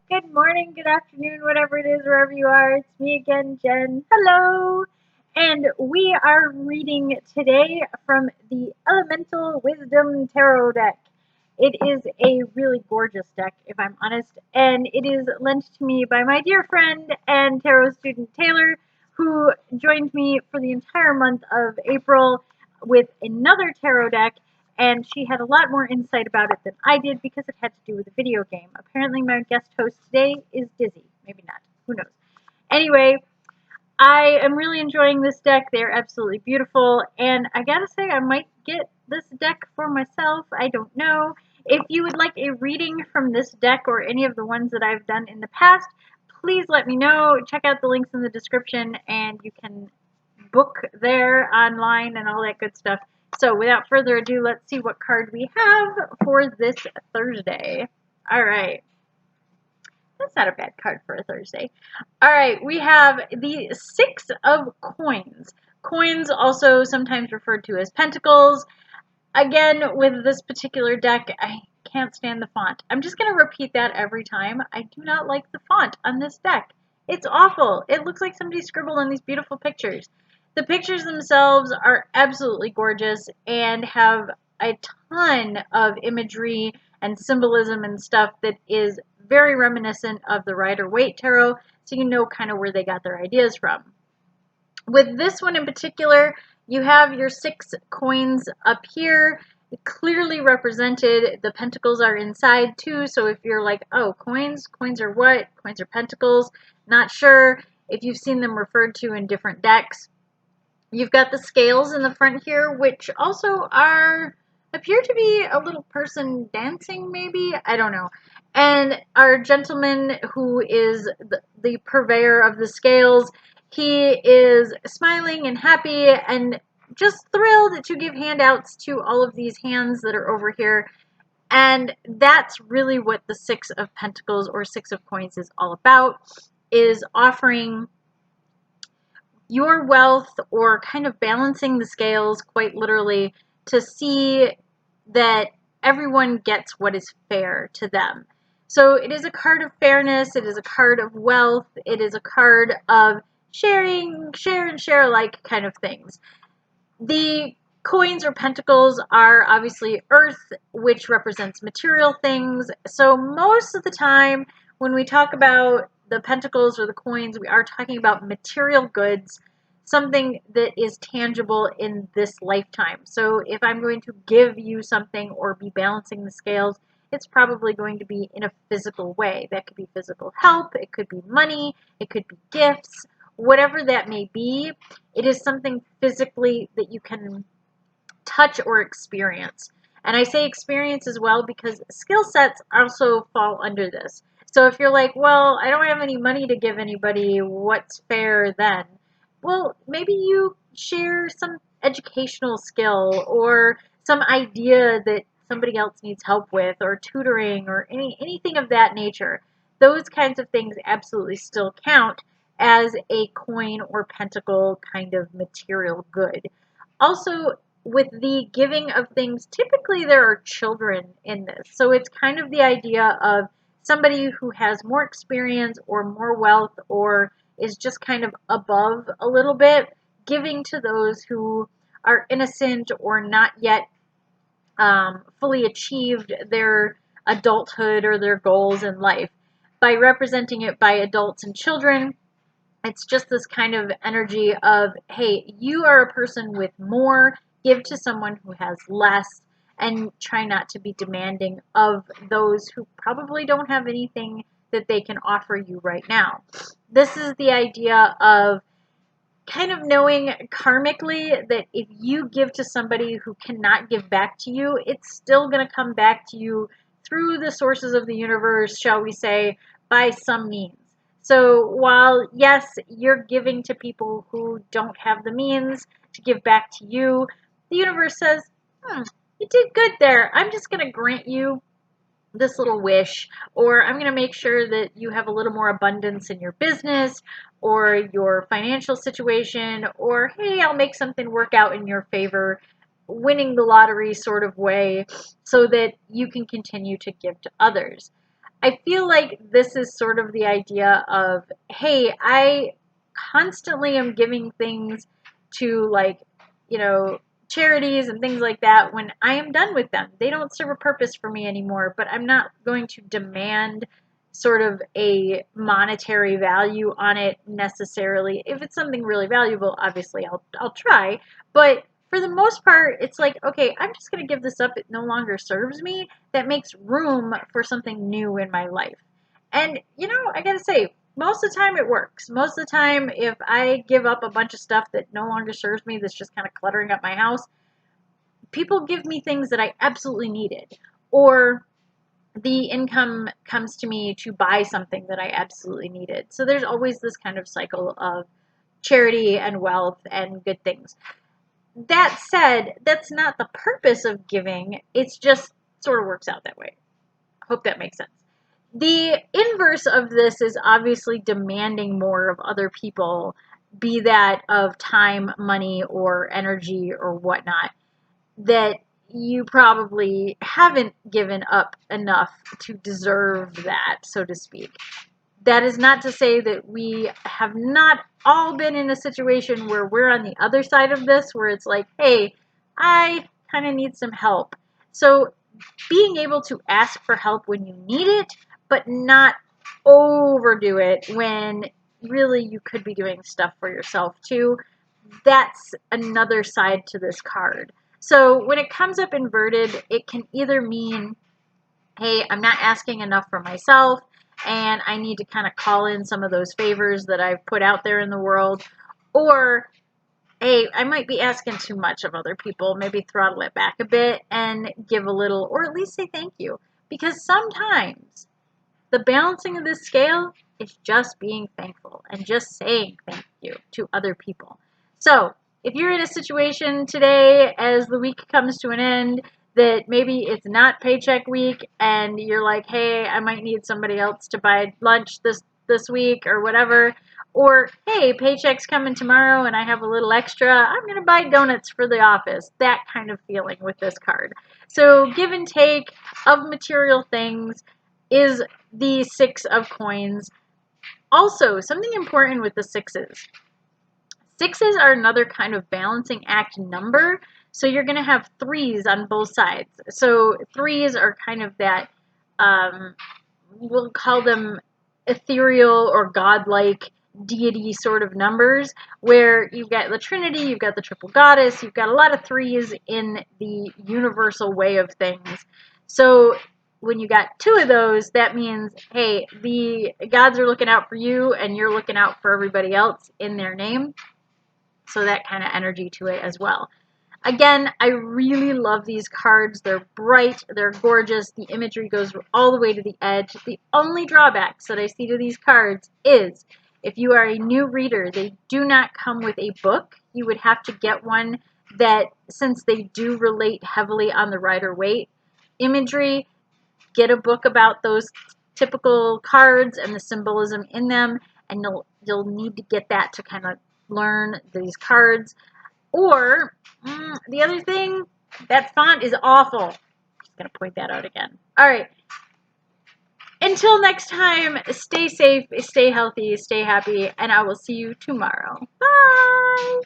Good morning, good afternoon, whatever it is, wherever you are. It's me again, Jen. Hello! And we are reading today from the Elemental Wisdom Tarot deck. It is a really gorgeous deck, if I'm honest, and it is lent to me by my dear friend and tarot student Taylor, who joined me for the entire month of April with another tarot deck, and she had a lot more insight about it than I did because it had to do with a video game. Apparently, my guest host today is Dizzy. Maybe not. Who knows? Anyway, I am really enjoying this deck. They're absolutely beautiful, and I gotta say, I might get this deck for myself. I don't know. If you would like a reading from this deck or any of the ones that I've done in the past, please let me know. Check out the links in the description, and you can book there online and all that good stuff. So without further ado, let's see what card we have for this Thursday. All right. That's not a bad card for a Thursday. All right, we have the Six of Coins. Coins, also sometimes referred to as pentacles. Again, with this particular deck, I can't stand the font. I'm just going to repeat that every time. I do not like the font on this deck. It's awful. It looks like somebody scribbled on these beautiful pictures. The pictures themselves are absolutely gorgeous and have a ton of imagery and symbolism and stuff that is very reminiscent of the Rider-Waite Tarot, so you know kind of where they got their ideas from. With this one in particular, you have your 6 coins up here, clearly represented. The pentacles are inside too, so if you're like, oh, coins are what? Coins are pentacles. Not sure if you've seen them referred to in different decks. You've got the scales in the front here, which also appear to be a little person dancing, maybe? I don't know. And our gentleman, who is the purveyor of the scales, he is smiling and happy and just thrilled to give handouts to all of these hands that are over here. And that's really what the 6 of Pentacles or 6 of Coins is all about, is offering your wealth or kind of balancing the scales quite literally to see that everyone gets what is fair to them. So it is a card of fairness, it is a card of wealth, it is a card of sharing, share and share alike kind of things. The coins or pentacles are obviously earth, which represents material things. So most of the time when we talk about the pentacles or the coins, we are talking about material goods, something that is tangible in this lifetime. So if I'm going to give you something or be balancing the scales, it's probably going to be in a physical way. That could be physical help, it could be money, it could be gifts, whatever that may be. It is something physically that you can touch or experience. And I say experience as well because skill sets also fall under this. So if you're like, well, I don't have any money to give anybody, what's fair then? Well, maybe you share some educational skill or some idea that somebody else needs help with, or tutoring, or anything of that nature. Those kinds of things absolutely still count as a coin or pentacle kind of material good. Also, with the giving of things, typically there are children in this. So it's kind of the idea of somebody who has more experience or more wealth or is just kind of above a little bit, giving to those who are innocent or not yet fully achieved their adulthood or their goals in life. By representing it by adults and children, it's just this kind of energy of, hey, you are a person with more, give to someone who has less, and try not to be demanding of those who probably don't have anything that they can offer you right now. This is the idea of kind of knowing karmically that if you give to somebody who cannot give back to you, it's still going to come back to you through the sources of the universe, shall we say, by some means. So while, yes, you're giving to people who don't have the means to give back to you, the universe says, you did good there. I'm just going to grant you this little wish, or I'm going to make sure that you have a little more abundance in your business or your financial situation, or hey, I'll make something work out in your favor, winning the lottery sort of way, so that you can continue to give to others. I feel like this is sort of the idea of, hey, I constantly am giving things to, like, you know, charities and things like that when I am done with them. They don't serve a purpose for me anymore, but I'm not going to demand sort of a monetary value on it necessarily. If it's something really valuable, obviously I'll try, but for the most part, it's like, okay, I'm just going to give this up. It no longer serves me. That makes room for something new in my life. And, you know, I got to say, most of the time it works. Most of the time, if I give up a bunch of stuff that no longer serves me, that's just kind of cluttering up my house, people give me things that I absolutely needed. Or the income comes to me to buy something that I absolutely needed. So there's always this kind of cycle of charity and wealth and good things. That said, that's not the purpose of giving. It's just sort of works out that way. Hope that makes sense. The inverse of this is obviously demanding more of other people, be that of time, money, or energy, or whatnot, that you probably haven't given up enough to deserve that, so to speak. That is not to say that we have not all been in a situation where we're on the other side of this, where it's like, hey, I kind of need some help. So being able to ask for help when you need it, but not overdo it when really you could be doing stuff for yourself too, that's another side to this card. So when it comes up inverted, it can either mean, hey, I'm not asking enough for myself, and I need to kind of call in some of those favors that I've put out there in the world, or hey, I might be asking too much of other people, maybe throttle it back a bit and give a little, or at least say thank you. Because sometimes the balancing of this scale is just being thankful and just saying thank you to other people. So if you're in a situation today as the week comes to an end that maybe it's not paycheck week and you're like, hey, I might need somebody else to buy lunch this week or whatever, or hey, paycheck's coming tomorrow and I have a little extra, I'm going to buy donuts for the office. That kind of feeling with this card. So give and take of material things is the 6 of coins. Also, something important with the sixes. Sixes are another kind of balancing act number. So you're going to have threes on both sides. So threes are kind of that, we'll call them ethereal or godlike deity sort of numbers, where you've got the Trinity, you've got the triple goddess, you've got a lot of threes in the universal way of things. So when you got 2 of those, that means, hey, the gods are looking out for you and you're looking out for everybody else in their name. So that kind of energy to it as well. Again, I really love these cards. They're bright, they're gorgeous, the imagery goes all the way to the edge. The only drawbacks that I see to these cards is if you are a new reader, they do not come with a book. You would have to get one that, since they do relate heavily on the Rider-Waite imagery, get a book about those typical cards and the symbolism in them, and you'll need to get that to kind of learn these cards. Or the other thing, that font is awful. Just gonna point that out again. All right. Until next time, stay safe, stay healthy, stay happy, and I will see you tomorrow. Bye.